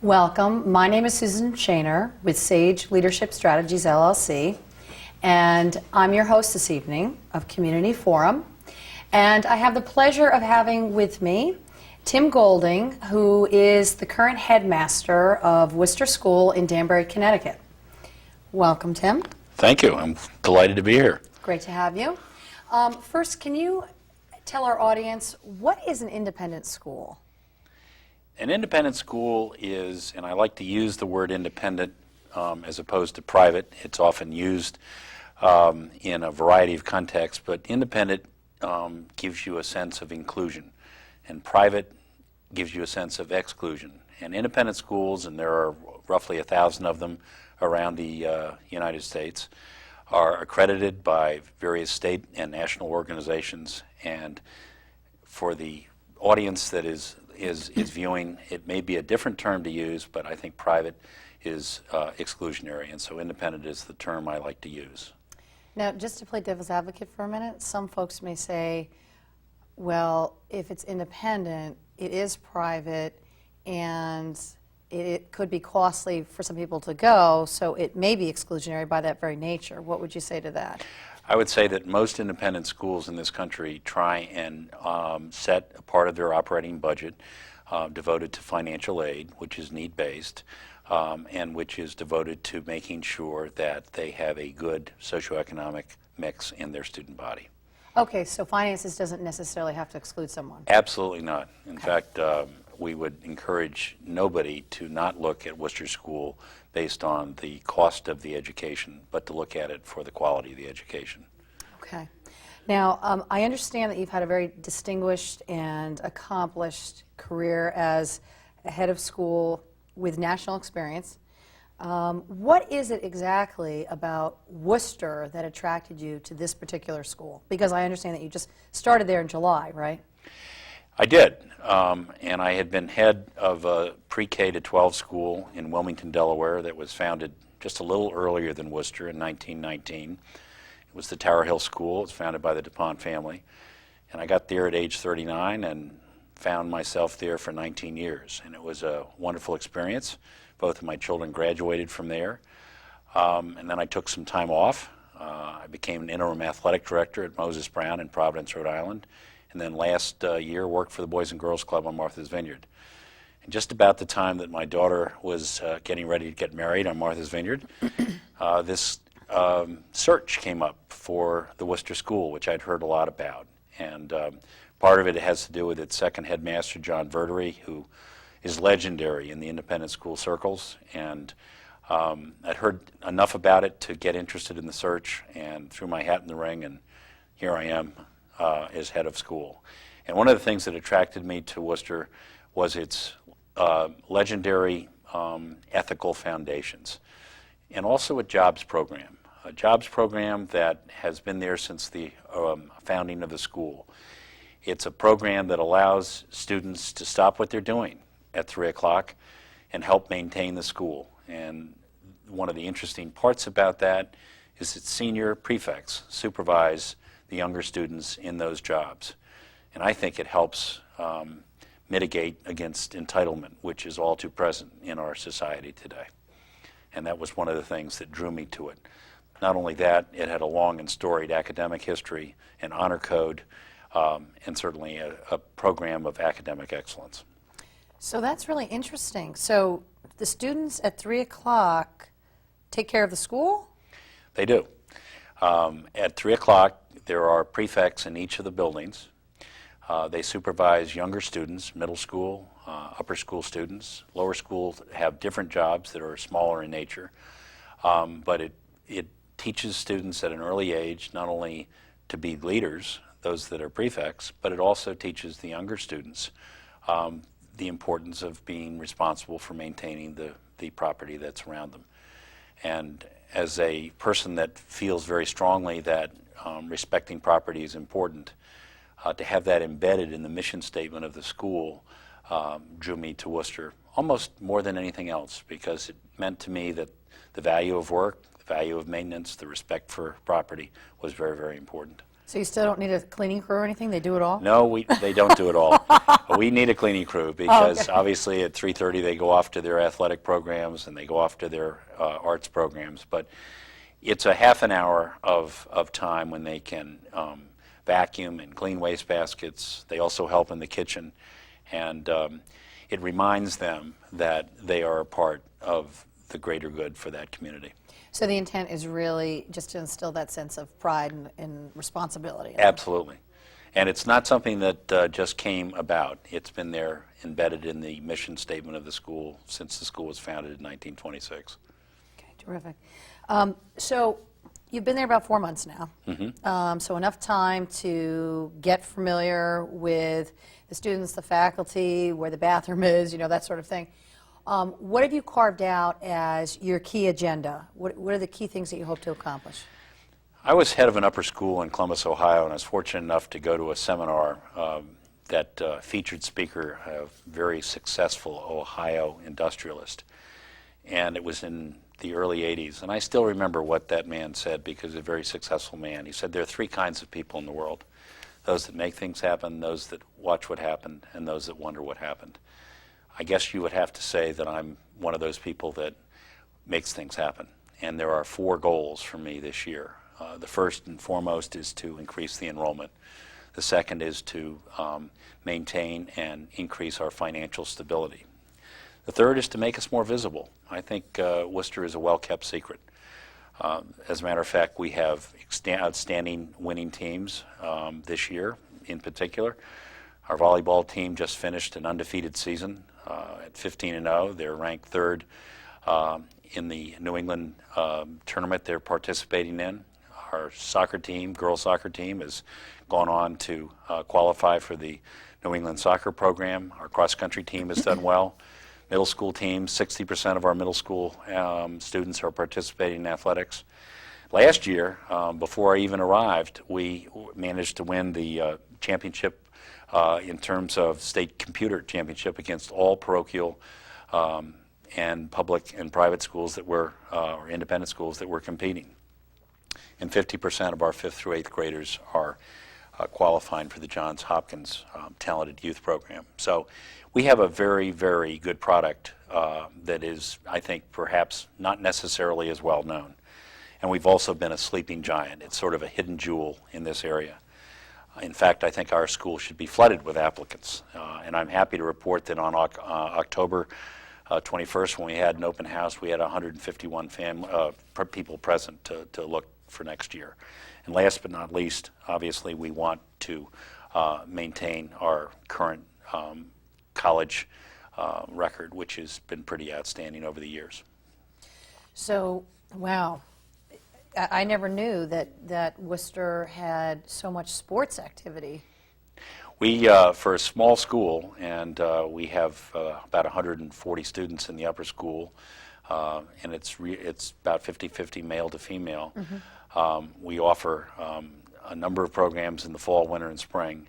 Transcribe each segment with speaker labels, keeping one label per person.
Speaker 1: Welcome. My name is Susan Shaner with Sage Leadership Strategies, LLC, and I'm your host this evening of Community Forum. And I have the pleasure of having with me Tim Golding, who is the current headmaster of Wooster School in Danbury, Connecticut. Welcome, Tim.
Speaker 2: Thank you. I'm delighted to be here.
Speaker 1: Great to have you. First, can you tell our audience, what is an independent school?
Speaker 2: An independent school is, and I like to use the word independent as opposed to private. It's often used in a variety of contexts, but independent gives you a sense of inclusion, and private gives you a sense of exclusion. And independent schools, and there are roughly 1,000 of them around the United States, are accredited by various state and national organizations. And for the audience that is viewing, it may be a different term to use, but I think private is exclusionary, and so independent is the term I like to use.
Speaker 1: Now, just to play devil's advocate for a minute, some folks may say, well, if it's independent, it is private, and it could be costly for some people to go, so it may be exclusionary by that very nature. What would you say to that?
Speaker 2: I would say that most independent schools in this country try and set a part of their operating budget devoted to financial aid, which is need-based, and which is devoted to making sure that they have a good socioeconomic mix in their student body.
Speaker 1: Okay, so finances doesn't necessarily have to exclude someone.
Speaker 2: Absolutely not. In fact, we would encourage nobody to not look at Wooster School based on the cost of the education, but to look at it for the quality of the education.
Speaker 1: Okay. Now, I understand that you've had a very distinguished and accomplished career as a head of school with national experience. What is it exactly about Wooster that attracted you to this particular school? Because I understand that you just started there in July, right?
Speaker 2: I did, and I had been head of a pre-K to 12 school in Wilmington, Delaware that was founded just a little earlier than Wooster in 1919. It was the Tower Hill School. It was founded by the DuPont family, and I got there at age 39 and found myself there for 19 years, and it was a wonderful experience. Both of my children graduated from there, and then I took some time off. I became an interim athletic director at Moses Brown in Providence, Rhode Island, and then last year worked for the Boys and Girls Club on Martha's Vineyard. And just about the time that my daughter was getting ready to get married on Martha's Vineyard, this search came up for the Wooster School, which I'd heard a lot about. And part of it has to do with its second headmaster, John Verdery, who is legendary in the independent school circles. And I'd heard enough about it to get interested in the search and threw my hat in the ring, and here I am as head of school. And one of the things that attracted me to Wooster was its legendary ethical foundations, and also a jobs program that has been there since the founding of the school. It's a program that allows students to stop what they're doing at 3 o'clock and help maintain the school. And one of the interesting parts about that is that senior prefects supervise the younger students in those jobs. And I think it helps mitigate against entitlement, which is all too present in our society today. And that was one of the things that drew me to it. Not only that, it had a long and storied academic history, an honor code, and certainly a program of academic excellence.
Speaker 1: So that's really interesting. So the students at 3 o'clock take care of the school?
Speaker 2: They do. At 3 o'clock, there are prefects in each of the buildings. They supervise younger students, middle school, upper school students. Lower schools have different jobs that are smaller in nature. But it teaches students at an early age not only to be leaders, those that are prefects, but it also teaches the younger students the importance of being responsible for maintaining the property that's around them. And as a person that feels very strongly that respecting property is important, to have that embedded in the mission statement of the school drew me to Wooster almost more than anything else, because it meant to me that the value of work, the value of maintenance, the respect for property was very, very important.
Speaker 1: So you still don't need a cleaning crew or anything? They do it all?
Speaker 2: No, they don't do it all. We need a cleaning crew because
Speaker 1: okay.
Speaker 2: obviously at 3:30 they go off to their athletic programs and they go off to their arts programs. But it's a half an hour of time when they can vacuum and clean waste baskets. They also help in the kitchen. And it reminds them that they are a part of the greater good for that community.
Speaker 1: So the intent is really just to instill that sense of pride and responsibility.
Speaker 2: Absolutely. And it's not something that just came about. It's been there embedded in the mission statement of the school since the school was founded in 1926.
Speaker 1: Okay, terrific. So you've been there about 4 months now.
Speaker 2: Mm-hmm.
Speaker 1: So enough time to get familiar with the students, the faculty, where the bathroom is, that sort of thing. What have you carved out as your key agenda? What are the key things that you hope to accomplish?
Speaker 2: I was head of an upper school in Columbus, Ohio, and I was fortunate enough to go to a seminar that featured speaker, a very successful Ohio industrialist. And it was in the early 80s. And I still remember what that man said because he's a very successful man. He said there are three kinds of people in the world: those that make things happen, those that watch what happened, and those that wonder what happened. I guess you would have to say that I'm one of those people that makes things happen. And there are 4 goals for me this year. The first and foremost is to increase the enrollment. The second is to maintain and increase our financial stability. The third is to make us more visible. I think Wooster is a well-kept secret. As a matter of fact, we have outstanding winning teams this year in particular. Our volleyball team just finished an undefeated season at 15-0. They're ranked 3rd in the New England tournament they're participating in. Our soccer team, girls soccer team, has gone on to qualify for the New England soccer program. Our cross-country team has done well. Middle school team, 60% of our middle school students are participating in athletics. Last year, before I even arrived, we managed to win the championship in terms of state computer championship against all parochial and public and private schools that were, or independent schools that were competing. And 50% of our 5th through 8th graders are qualifying for the Johns Hopkins Talented Youth Program. So we have a very, very good product that is, I think, perhaps not necessarily as well known. And we've also been a sleeping giant. It's sort of a hidden jewel in this area. In fact, I think our school should be flooded with applicants. And I'm happy to report that on October 21st, when we had an open house, we had 151 people present to look for next year. And last but not least, obviously, we want to maintain our current college record, which has been pretty outstanding over the years.
Speaker 1: So, wow. I never knew that Wooster had so much sports activity.
Speaker 2: We, for a small school, and we have about 140 students in the upper school, and it's about 50-50 male to female. Mm-hmm. We offer a number of programs in the fall, winter, and spring,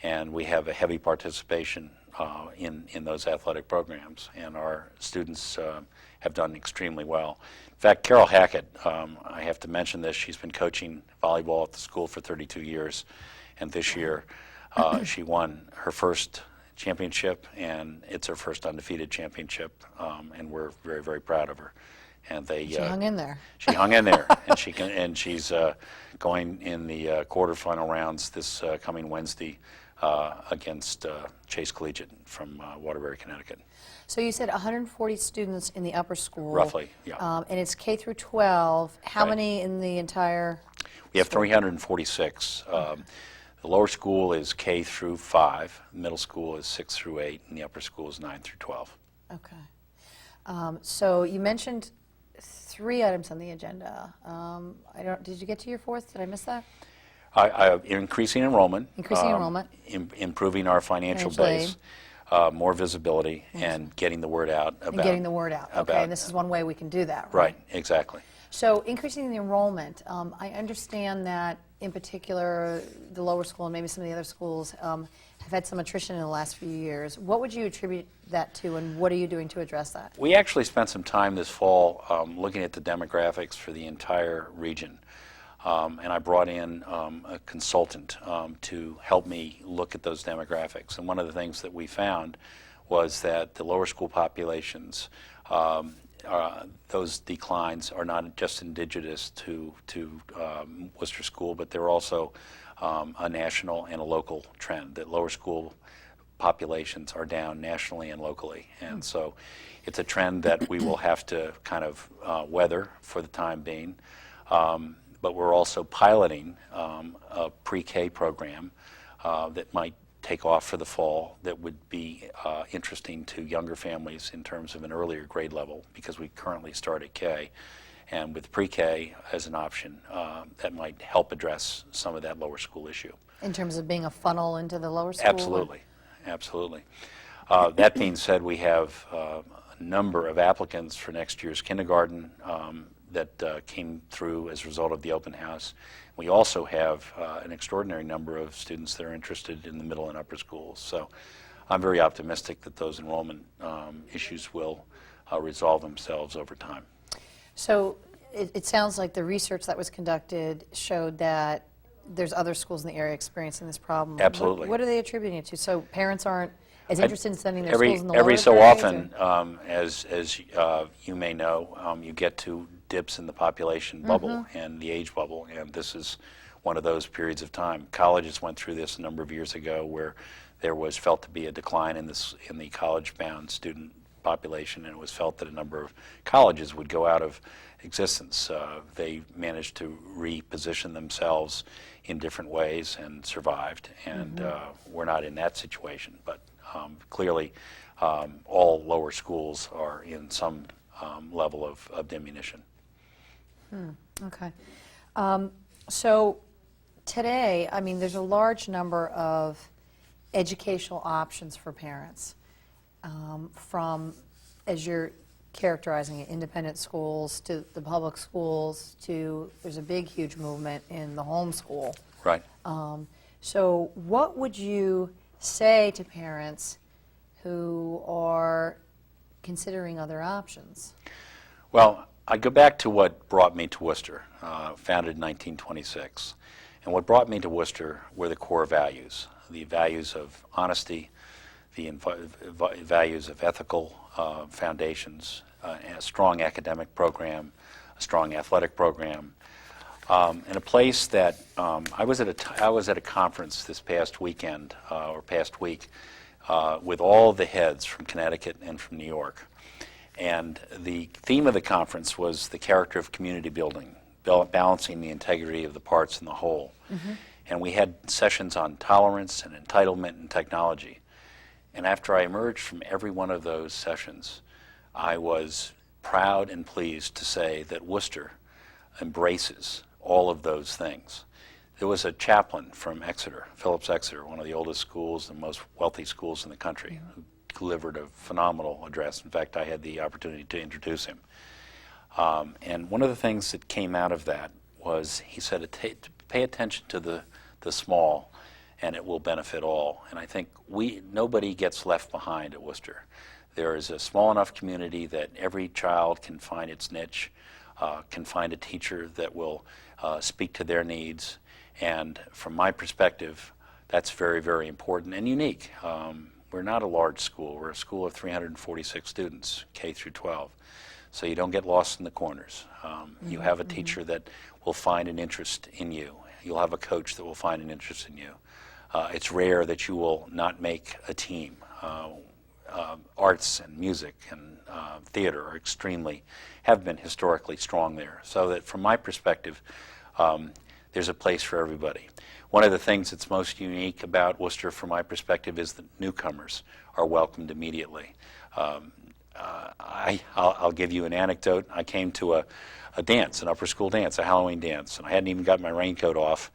Speaker 2: and we have a heavy participation in those athletic programs, and our students have done extremely well. In fact, Carol Hackett, I have to mention this, she's been coaching volleyball at the school for 32 years, and this year she won her first championship, and it's her first undefeated championship, and we're very, very proud of her. And
Speaker 1: she hung in there.
Speaker 2: She hung in there, and she's going in the quarterfinal rounds this coming Wednesday against Chase Collegiate from Danbury, Connecticut.
Speaker 1: So you said 140 students in the upper school.
Speaker 2: Roughly, yeah.
Speaker 1: And it's K through 12. How
Speaker 2: Right.
Speaker 1: many in the entire
Speaker 2: We have
Speaker 1: school?
Speaker 2: 346. The lower school is K through 5, middle school is 6 through 8, and the upper school is 9 through 12.
Speaker 1: Okay. So you mentioned 3 items on the agenda. Did you get to your 4th? Did I miss that?
Speaker 2: Increasing enrollment.
Speaker 1: Increasing enrollment.
Speaker 2: Improving our financial base. More visibility, and getting the word out about.
Speaker 1: And getting the word out. Okay, and this is one way we can do that, right?
Speaker 2: Right, exactly.
Speaker 1: So increasing the enrollment, I understand that in particular the lower school and maybe some of the other schools have had some attrition in the last few years. What would you attribute that to, and what are you doing to address that?
Speaker 2: We actually spent some time this fall looking at the demographics for the entire region. And I brought in a consultant to help me look at those demographics. And one of the things that we found was that the lower school populations, those declines are not just indigenous to Wooster School, but they're also a national and a local trend, that lower school populations are down nationally and locally. And so it's a trend that we will have to kind of weather for the time being. But we're also piloting a pre-K program that might take off for the fall that would be interesting to younger families in terms of an earlier grade level, because we currently start at K. And with pre-K as an option, that might help address some of that lower school issue.
Speaker 1: In terms of being a funnel into the lower school?
Speaker 2: Absolutely, absolutely. That being said, we have a number of applicants for next year's kindergarten that came through as a result of the open house. We also have an extraordinary number of students that are interested in the middle and upper schools. So I'm very optimistic that those enrollment issues will resolve themselves over time.
Speaker 1: So it sounds like the research that was conducted showed that there's other schools in the area experiencing this problem.
Speaker 2: Absolutely.
Speaker 1: What are they attributing it to? So parents aren't as interested in sending their schools in the
Speaker 2: every
Speaker 1: lower
Speaker 2: so
Speaker 1: grades,
Speaker 2: often, as you may know, you get to dips in the population bubble and the age bubble, and this is one of those periods of time. Colleges went through this a number of years ago, where there was felt to be a decline in the college-bound student population, and it was felt that a number of colleges would go out of existence. They managed to reposition themselves in different ways and survived, and we're not in that situation, but clearly all lower schools are in some level of diminution.
Speaker 1: Okay. So today, I mean, there's a large number of educational options for parents, from, as you're characterizing it, independent schools to the public schools to, there's a big, huge movement in the homeschool.
Speaker 2: Right.
Speaker 1: So what would you say to parents who are considering other options?
Speaker 2: Well, I go back to what brought me to Wooster, founded in 1926. And what brought me to Wooster were the core values, the values of honesty, the values of ethical foundations, a strong academic program, a strong athletic program, and a place that I was at a conference this past weekend or past week with all the heads from Connecticut and from New York. And the theme of the conference was the character of community building, balancing the integrity of the parts and the whole. And we had sessions on tolerance and entitlement and technology. And after I emerged from every one of those sessions, I was proud and pleased to say that Wooster embraces all of those things. There was a chaplain from Exeter, Phillips Exeter, one of the oldest schools and most wealthy schools in the country, who delivered a phenomenal address. In fact, I had the opportunity to introduce him. And one of the things that came out of that was he said to pay attention to the small, and it will benefit all. And I think nobody gets left behind at Wooster. There is a small enough community that every child can find its niche, can find a teacher that will speak to their needs. And from my perspective, that's very, very important and unique. We're not a large school. We're a school of 346 students, K through 12. So you don't get lost in the corners. You have a teacher that will find an interest in you. You'll have a coach that will find an interest in you. It's rare that you will not make a team. Arts and music and theater have been historically strong there. So that from my perspective, there's a place for everybody. One of the things that's most unique about Wooster, from my perspective, is that newcomers are welcomed immediately. I'll give you an anecdote. I came to a dance, an upper school dance, a Halloween dance, and I hadn't even got my raincoat off,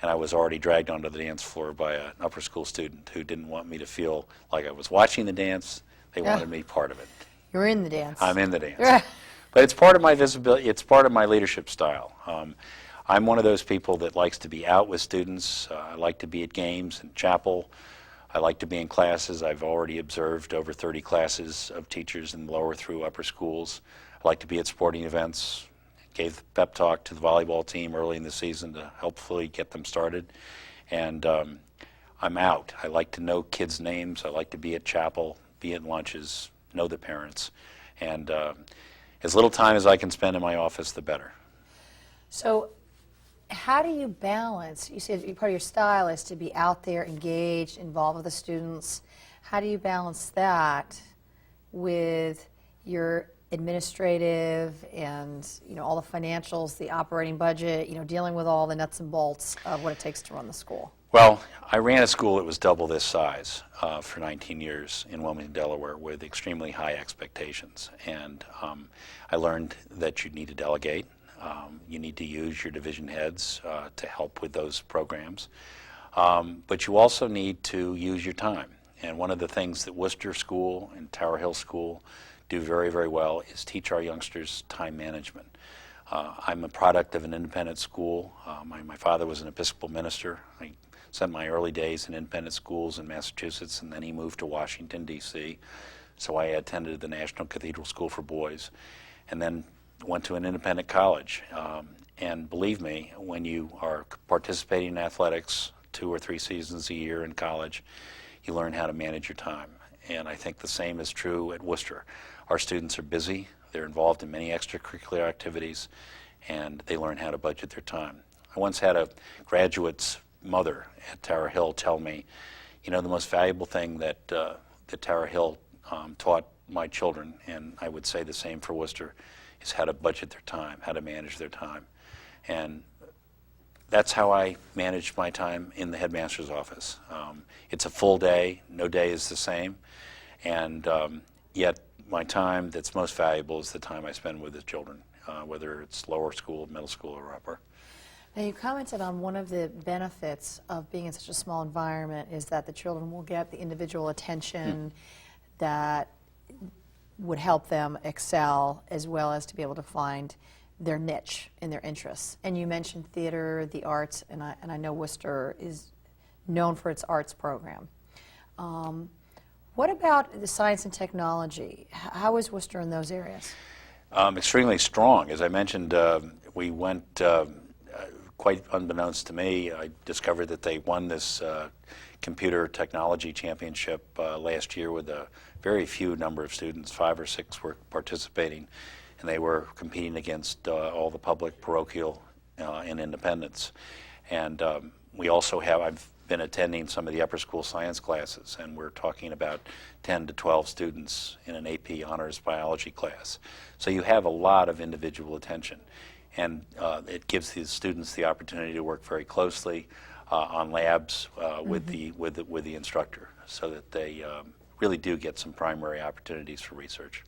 Speaker 2: and I was already dragged onto the dance floor by an upper school student who didn't want me to feel like I was watching the dance. They wanted me part of it.
Speaker 1: You're in the dance.
Speaker 2: I'm in the dance. But it's part of my visibility. It's part of my leadership style. I'm one of those people that likes to be out with students. I like to be at games and chapel. I like to be in classes. I've already observed over 30 classes of teachers in lower through upper schools. I like to be at sporting events, gave the pep talk to the volleyball team early in the season to hopefully get them started. And I'm out. I like to know kids' names. I like to be at chapel, be at lunches, know the parents. And as little time as I can spend in my office, the better.
Speaker 1: So how do you balance, you said part of your style is to be out there, engaged, involved with the students. How do you balance that with your administrative and all the financials, the operating budget, dealing with all the nuts and bolts of what it takes to run the school?
Speaker 2: Well, I ran a school that was double this size for 19 years in Wilmington, Delaware, with extremely high expectations. And I learned that you need to delegate. You need to use your division heads to help with those programs. But you also need to use your time. And one of the things that Wooster School and Tower Hill School do very, very well is teach our youngsters time management. I'm a product of an independent school. My father was an Episcopal minister. I spent my early days in independent schools in Massachusetts, and then he moved to Washington, D.C. So I attended the National Cathedral School for Boys, and then went to an independent college. And believe me, when you are participating in athletics 2 or 3 seasons a year in college, you learn how to manage your time. And I think the same is true at Wooster. Our students are busy, they're involved in many extracurricular activities, and they learn how to budget their time. I once had a graduate's mother at Tower Hill tell me, the most valuable thing that Tower Hill taught my children, and I would say the same for Wooster, is how to budget their time, how to manage their time. And that's how I manage my time in the headmaster's office. It's a full day, no day is the same, and yet my time that's most valuable is the time I spend with the children, whether it's lower school, middle school, or upper.
Speaker 1: Now, you commented on one of the benefits of being in such a small environment is that the children will get the individual attention that would help them excel, as well as to be able to find their niche in their interests. And you mentioned theater, the arts, and I know Wooster is known for its arts program. What about the science and technology? How is Wooster in those areas?
Speaker 2: Extremely strong. As I mentioned, we went, quite unbeknownst to me, I discovered that they won this computer technology championship last year with a very few number of students. 5 or 6 were participating, and they were competing against all the public, parochial, and independents. And we also have, I've been attending some of the upper school science classes, and we're talking about 10 to 12 students in an AP honors biology class. So you have a lot of individual attention, and it gives the students the opportunity to work very closely on labs with the instructor, so that they really do get some primary opportunities for research.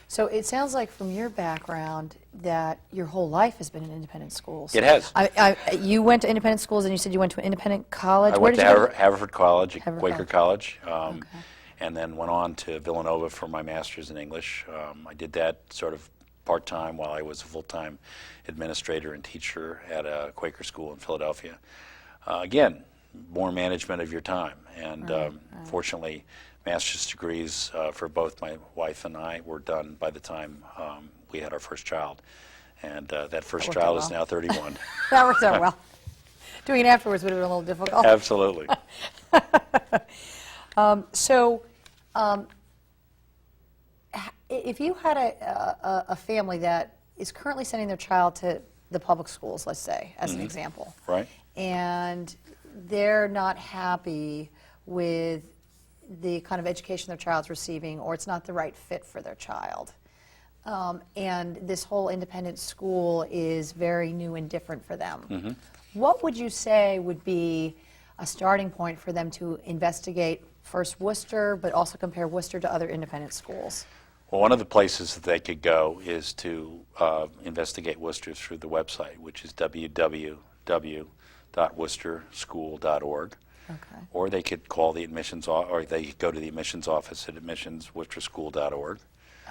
Speaker 1: So it sounds like from your background that your whole life has been in independent schools.
Speaker 2: It has.
Speaker 1: You went to independent schools, and you said you went to an independent college.
Speaker 2: I went to Haverford College, Quaker College,
Speaker 1: Okay.
Speaker 2: and then went on to Villanova for my master's in English. I did that sort of part-time while I was a full-time administrator and teacher at a Quaker school in Philadelphia. Again, more management of your time, and fortunately, master's degrees for both my wife and I were done by the time we had our first child, and that first child is now 31.
Speaker 1: That worked out well. Doing it afterwards would have been a little difficult.
Speaker 2: Absolutely.
Speaker 1: If you had a family that is currently sending their child to the public schools, let's say, as an example,
Speaker 2: Right.
Speaker 1: and they're not happy with the kind of education their child's receiving, or it's not the right fit for their child, and this whole independent school is very new and different for them, what would you say would be a starting point for them to investigate first Wooster, but also compare Wooster to other independent schools?
Speaker 2: Well, one of the places that they could go is to investigate Wooster through the website, which is www.worcesterschool.org.
Speaker 1: Okay.
Speaker 2: Or they could call the admissions, or they could go to the admissions office at admissionsworcesterschool.org.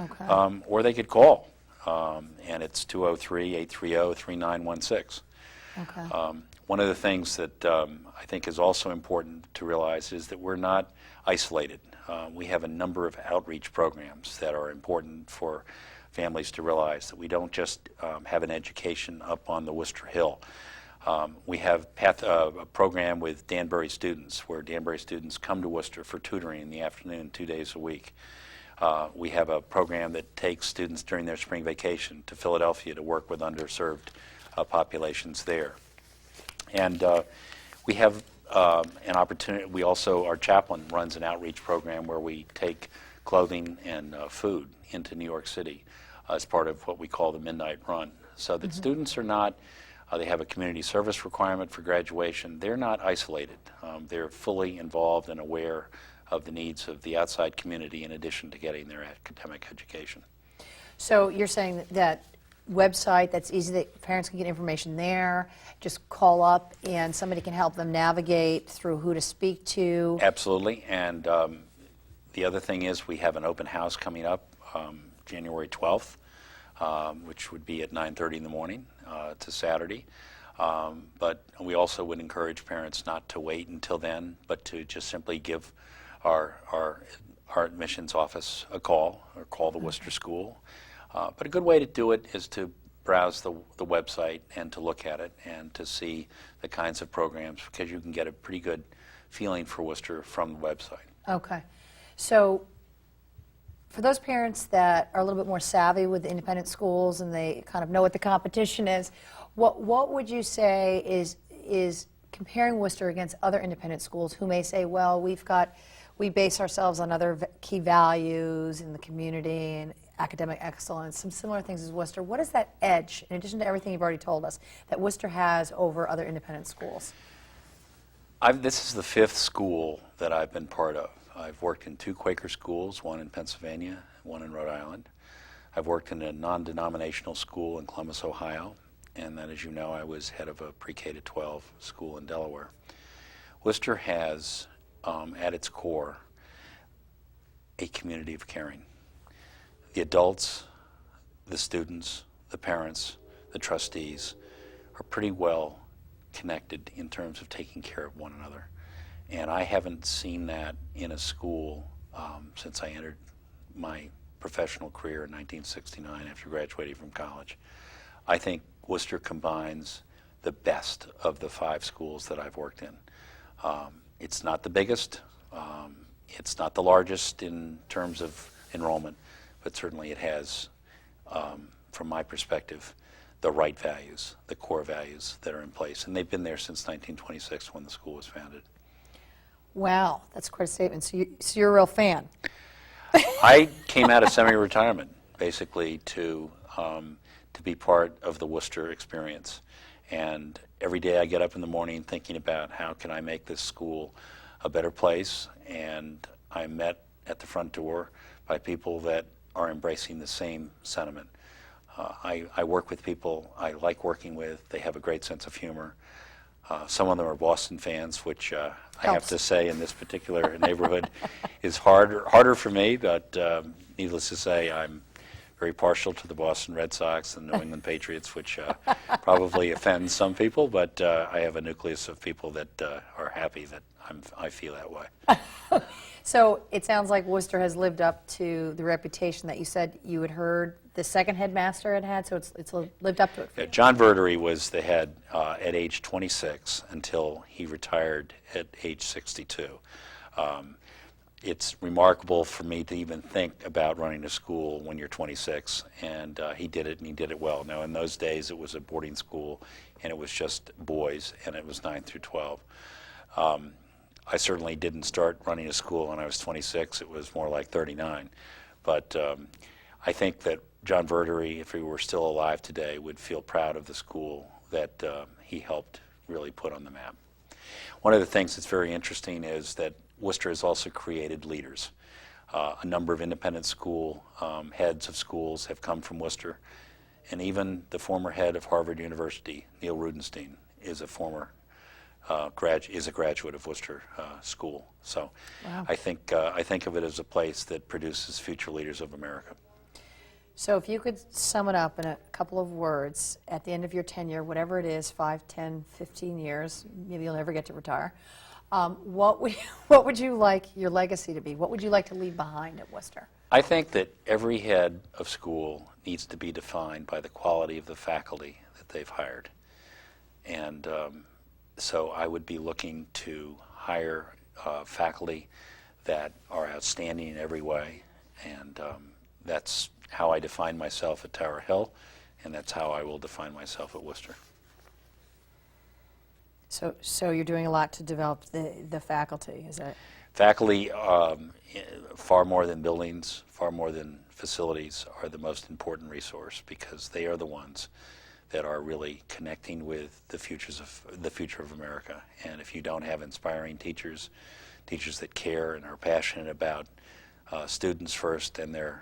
Speaker 1: Okay.
Speaker 2: Or they could call, and it's 203-830-3916.
Speaker 1: Okay.
Speaker 2: One of the things that I think is also important to realize is that we're not isolated. We have a number of outreach programs that are important for families to realize that we don't just have an education up on the Wooster Hill. We have a program with Danbury students where Danbury students come to Worcester for tutoring in the afternoon 2 days a week. We have a program that takes students during their spring vacation to Philadelphia to work with underserved populations there. And we have an opportunity. We also, our chaplain runs an outreach program where we take clothing and food into New York City as part of what we call the Midnight Run, so that students are not, they have a community service requirement for graduation. They're not isolated. They're fully involved and aware of the needs of the outside community in addition to getting their academic education.
Speaker 1: So you're saying that website that's easy, that parents can get information there, just call up and somebody can help them navigate through who to speak to?
Speaker 2: Absolutely. And the other thing is we have an open house coming up January 12th, which would be at 9:30 in the morning. It's a Saturday. But we also would encourage parents not to wait until then, but to just simply give our admissions office a call or call the Wooster School. But a good way to do it is to browse the website and to look at it and to see the kinds of programs, because you can get a pretty good feeling for Worcester from the website.
Speaker 1: Okay. So for those parents that are a little bit more savvy with the independent schools and they kind of know what the competition is, what would you say is comparing Worcester against other independent schools who may say, well, we base ourselves on other key values in the community and academic excellence, some similar things as Worcester. What is that edge, in addition to everything you've already told us, that Worcester has over other independent schools?
Speaker 2: This is the 5th school that I've been part of. I've worked in 2 Quaker schools, one in Pennsylvania, one in Rhode Island. I've worked in a non-denominational school in Columbus, Ohio, and then, as you know, I was head of a pre-K to 12 school in Delaware. Worcester has, at its core, a community of caring. The adults, the students, the parents, the trustees are pretty well connected in terms of taking care of one another. And I haven't seen that in a school since I entered my professional career in 1969 after graduating from college. I think Worcester combines the best of the 5 schools that I've worked in. It's not the biggest, it's not the largest in terms of enrollment, but certainly it has, from my perspective, the right values, the core values that are in place. And they've been there since 1926 when the school was founded.
Speaker 1: Wow, that's quite a statement. So you're a real fan.
Speaker 2: I came out of semi-retirement, basically, to be part of the Worcester experience. And every day I get up in the morning thinking about how can I make this school a better place. And I'm met at the front door by people that are embracing the same sentiment. I work with people I like working with. They have a great sense of humor. Some of them are Boston fans, which I have to say in this particular neighborhood is harder for me, but needless to say, I'm very partial to the Boston Red Sox and New England Patriots, which probably offends some people, but I have a nucleus of people that are happy that I feel that way.
Speaker 1: So it sounds like Worcester has lived up to the reputation that you said you had heard the second headmaster had, so it's lived up to it for you.
Speaker 2: John Verdery was the head at age 26 until he retired at age 62. It's remarkable for me to even think about running a school when you're 26, and he did it, and he did it well. Now, in those days, it was a boarding school, and it was just boys, and it was 9 through 12. I certainly didn't start running a school when I was 26. It was more like 39. But I think that John Verdery, if he were still alive today, would feel proud of the school that he helped really put on the map. One of the things that's very interesting is that Worcester has also created leaders. A number of independent school heads of schools have come from Worcester, and even the former head of Harvard University, Neil Rudenstein, is a former graduate of Worcester School. So
Speaker 1: wow.
Speaker 2: I think of it as a place that produces future leaders of America.
Speaker 1: So if you could sum it up in a couple of words, at the end of your tenure, whatever it is, 5, 10, 15 years, maybe you'll never get to retire, What would you like your legacy to be? What would you like to leave behind at Wooster?
Speaker 2: I think that every head of school needs to be defined by the quality of the faculty that they've hired. And so I would be looking to hire faculty that are outstanding in every way. And that's how I define myself at Tower Hill, and that's how I will define myself at Wooster.
Speaker 1: So you're doing a lot to develop the faculty, is that?
Speaker 2: Faculty, far more than buildings, far more than facilities, are the most important resource because they are the ones that are really connecting with the future of America. And if you don't have inspiring teachers, teachers that care and are passionate about students first and their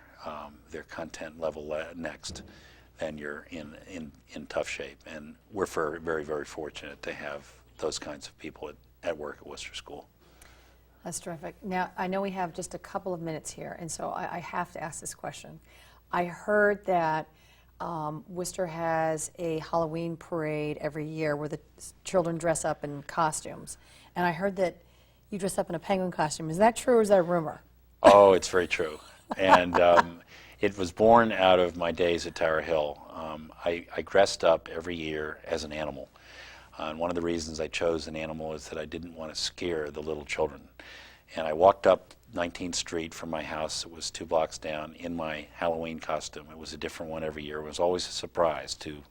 Speaker 2: content level next, then you're in tough shape. And we're very, very fortunate to have those kinds of people at work at Wooster School.
Speaker 1: That's terrific. Now, I know we have just a couple of minutes here, and so I have to ask this question. I heard that Worcester has a Halloween parade every year where the children dress up in costumes, and I heard that you dress up in a penguin costume. Is that true, or is that a rumor?
Speaker 2: Oh, it's very true. And it was born out of my days at Tower Hill. I dressed up every year as an animal. And one of the reasons I chose an animal is that I didn't want to scare the little children. And I walked up 19th Street from my house, it was 2 blocks down, in my Halloween costume. It was a different one every year. It was always a surprise to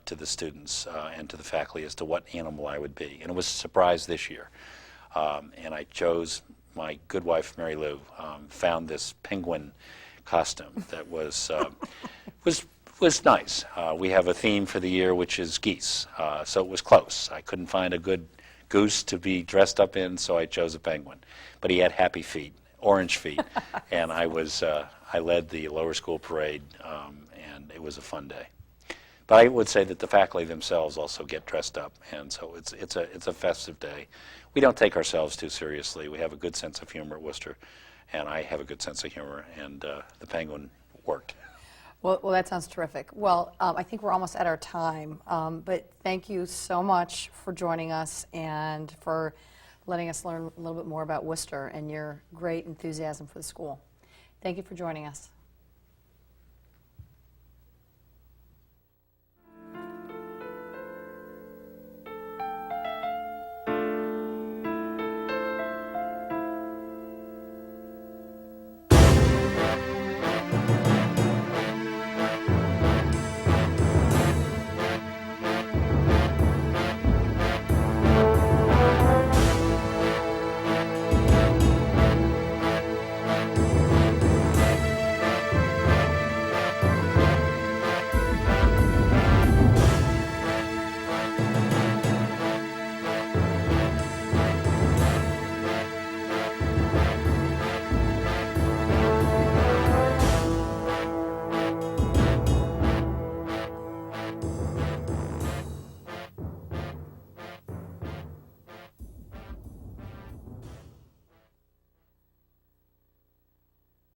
Speaker 2: the students and to the faculty as to what animal I would be. And it was a surprise this year. And I chose, my good wife, Mary Lou, found this penguin costume that was nice. We have a theme for the year, which is geese, so it was close. I couldn't find a good goose to be dressed up in, so I chose a penguin. But he had happy feet, orange feet, and I led the lower school parade, and it was a fun day. But I would say that the faculty themselves also get dressed up, and so it's a festive day. We don't take ourselves too seriously. We have a good sense of humor at Wooster, and I have a good sense of humor, and the penguin worked.
Speaker 1: Well, that sounds terrific. Well, I think we're almost at our time, but thank you so much for joining us and for letting us learn a little bit more about Wooster and your great enthusiasm for the school. Thank you for joining us.